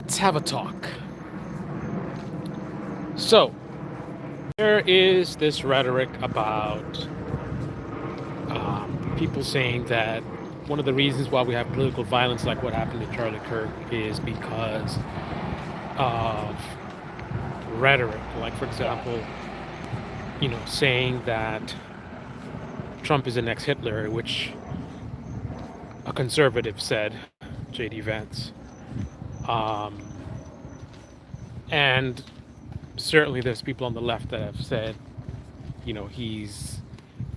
let's have a talk. So, there is this rhetoric about people saying that one of the reasons why we have political violence, like what happened to Charlie Kirk, is because of rhetoric. Like, for example, saying that Trump is the next Hitler, which a conservative said, J.D. Vance. Um, and certainly there's people on the left that have said, he's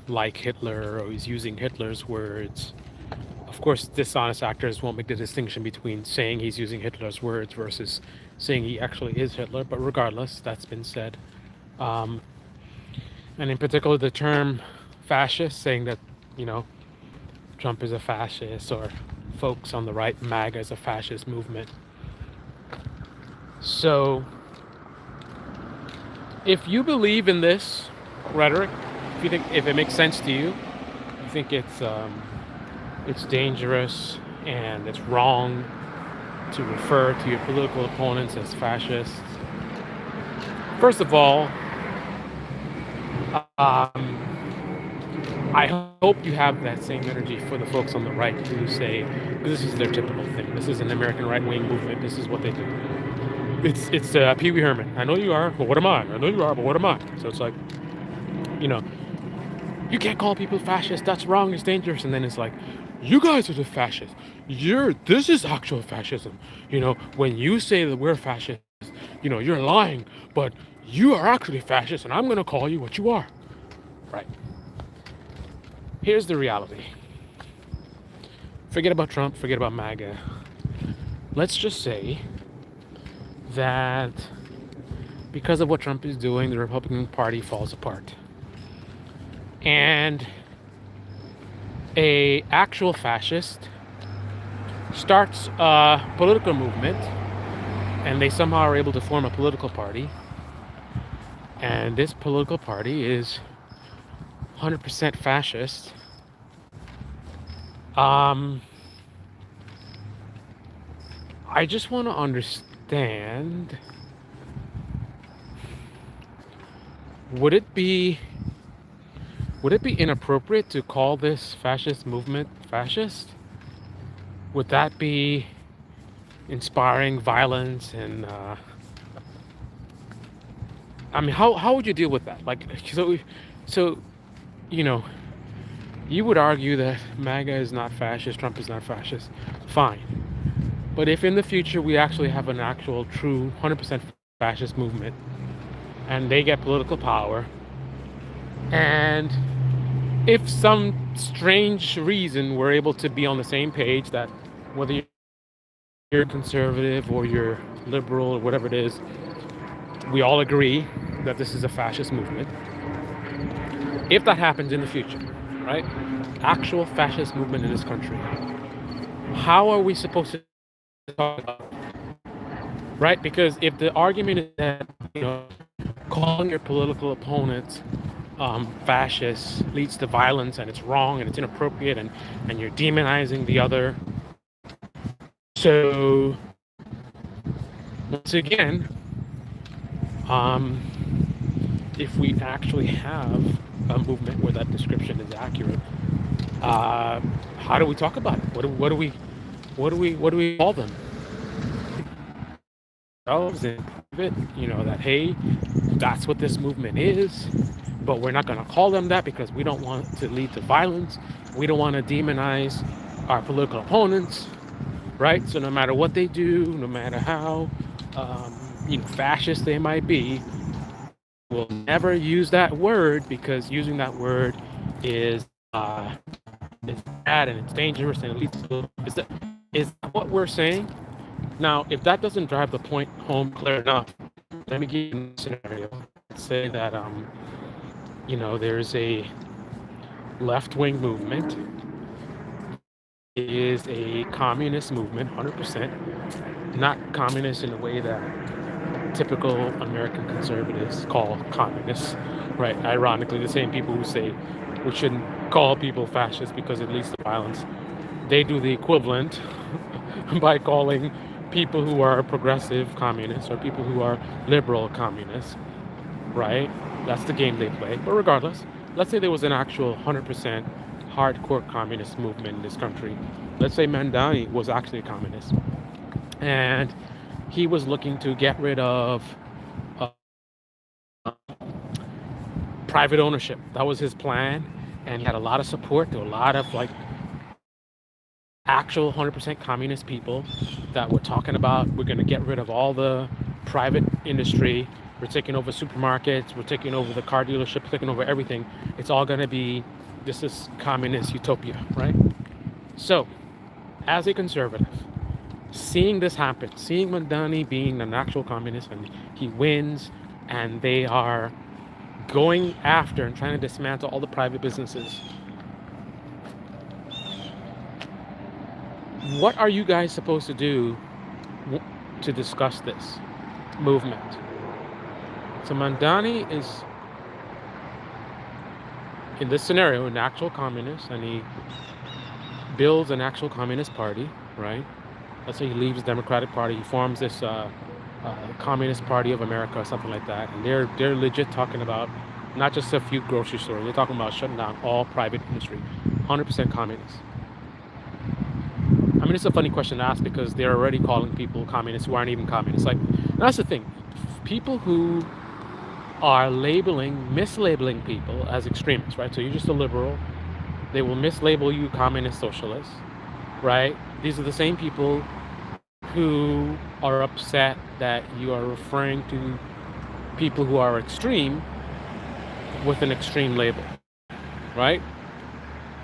like Hitler or he's using Hitler's words. Of course, dishonest actors won't make the distinction between saying he's using Hitler's words versus saying he actually is Hitler, but regardless, that's been said. And in particular, the term fascist, saying that, Trump is a fascist or folks on the right, MAGA is a fascist movement. So, if you believe in this rhetoric, if it makes sense to you, you think it's dangerous and it's wrong to refer to your political opponents as fascists. First of all, I hope you have that same energy for the folks on the right who say this is their typical thing. This is an American right-wing movement. This is what they do. It's Pee Wee Herman. I know you are, but what am I? I know you are, but what am I? So it's like, you can't call people fascists. That's wrong. It's dangerous. And then it's like, you guys are the fascists. This is actual fascism. When you say that we're fascists, you're lying, but you are actually fascists, and I'm going to call you what you are. Right. Here's the reality. Forget about Trump. Forget about MAGA. Let's just say that because of what Trump is doing, the Republican Party falls apart. And a actual fascist starts a political movement, and they somehow are able to form a political party. And this political party is 100% fascist. I just want to understand, would it be inappropriate to call this fascist movement fascist? Would that be inspiring violence? And how would you deal with that? Like, so you would argue that MAGA is not fascist, Trump is not fascist. Fine. But if in the future we actually have an actual true 100% fascist movement and they get political power, and if some strange reason we're able to be on the same page, that whether you're conservative or you're liberal or whatever it is, we all agree that this is a fascist movement. If that happens in the future, right? Actual fascist movement in this country. How are we supposed to talk about it? Right? Because if the argument is that, calling your political opponents fascists leads to violence and it's wrong and it's inappropriate and you're demonizing the other. So, once again, if we actually have a movement where that description is accurate, how do we talk about it? What do we call them? That hey, that's what this movement is, but we're not going to call them that because we don't want to lead to violence. We don't want to demonize our political opponents, right? So no matter what they do, no matter how fascist they might be, we'll never use that word because using that word is bad and it's dangerous and it leads to. Is that what we're saying? Now, if that doesn't drive the point home clear enough, let me give you a scenario. Let's say that there's a left-wing movement. It is a communist movement, 100%. Not communist in the way that typical American conservatives call communists, right? Ironically, the same people who say we shouldn't call people fascists because it leads to violence, they do the equivalent by calling people who are progressive communists or people who are liberal communists, right? That's the game they play. But regardless, let's say there was an actual 100% hardcore communist movement in this country. Let's say Mandani was actually a communist, and he was looking to get rid of uh, private ownership. That was his plan, and he had a lot of support. There were a lot of like actual 100% communist people that were talking about we're going to get rid of all the private industry. We're taking over supermarkets. We're taking over the car dealership. Taking over everything. It's all going to be this is communist utopia, right? So, as a conservative, seeing this happen, seeing Mandani being an actual communist and he wins, and they are going after and trying to dismantle all the private businesses. What are you guys supposed to do to discuss this movement? So Mandani is, in this scenario, an actual communist, and he builds an actual communist party, right? Let's say he leaves the Democratic Party, he forms this Communist Party of America or something like that, and they're legit talking about not just a few grocery stores. They're talking about shutting down all private industry, 100% communist. I mean, it's a funny question to ask because they're already calling people communists who aren't even communists. Like, that's the thing. People who are mislabeling people as extremists, right? So you're just a liberal. They will mislabel you communist socialist, right? These are the same people who are upset that you are referring to people who are extreme with an extreme label, right?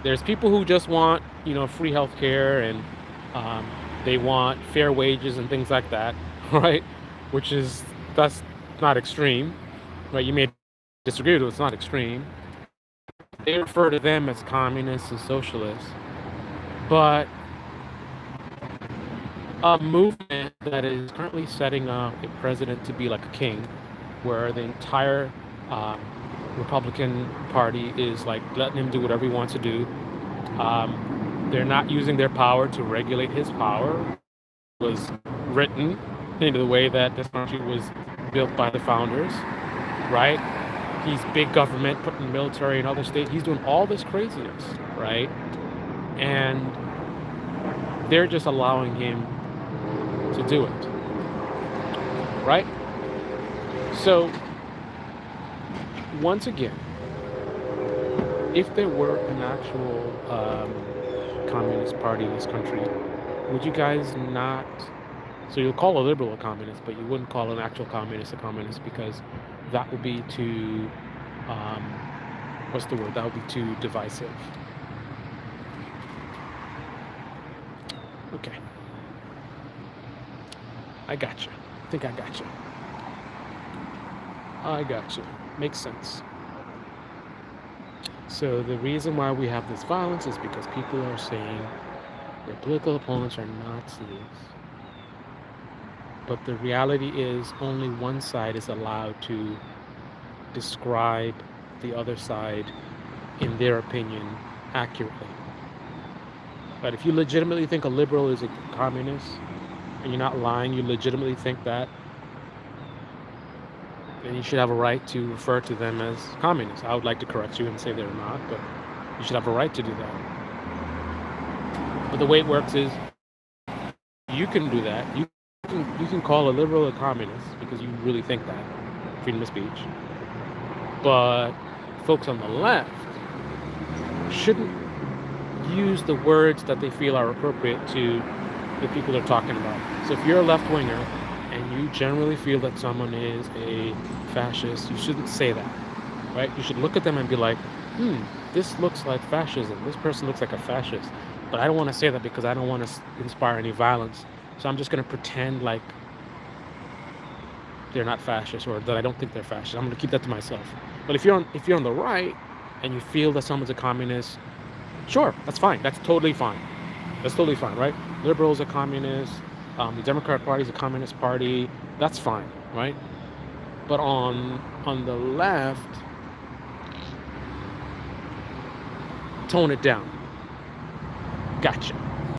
There's people who just want, free healthcare and they want fair wages and things like that, right? That's not extreme, right? You may disagree with it, it's not extreme. They refer to them as communists and socialists, but a movement that is currently setting up a president to be like a king, where the entire Republican Party is like letting him do whatever he wants to do. They're not using their power to regulate his power. It was written into the way that this country was built by the founders, right? He's big government, putting military in other states. He's doing all this craziness, right? And they're just allowing him to do it, right? So, once again, if there were an actual communist party in this country, would you guys not? So you'll call a liberal a communist, but you wouldn't call an actual communist a communist because that would be too, what's the word? That would be too divisive. Okay. I got you. I think I got you. I got you. Makes sense. So the reason why we have this violence is because people are saying their political opponents are Nazis. But the reality is only one side is allowed to describe the other side in their opinion accurately. But if you legitimately think a liberal is a communist, and you're not lying, you legitimately think that, then you should have a right to refer to them as communists. I would like to correct you and say they're not, but you should have a right to do that. But the way it works is you can do that. You can call a liberal a communist because you really think that, freedom of speech. But folks on the left shouldn't use the words that they feel are appropriate to the people they're talking about. So if you're a left-winger and you generally feel that someone is a fascist, you shouldn't say that, right? You should look at them and be like, this looks like fascism. This person looks like a fascist. But I don't want to say that because I don't want to inspire any violence. So I'm just going to pretend like they're not fascist or that I don't think they're fascist. I'm going to keep that to myself. But if you're on the right and you feel that someone's a communist, sure, that's fine. That's totally fine. That's totally fine, right? Liberals are communists. The Democratic Party is a communist party. That's fine, right? But on the left, tone it down. Gotcha.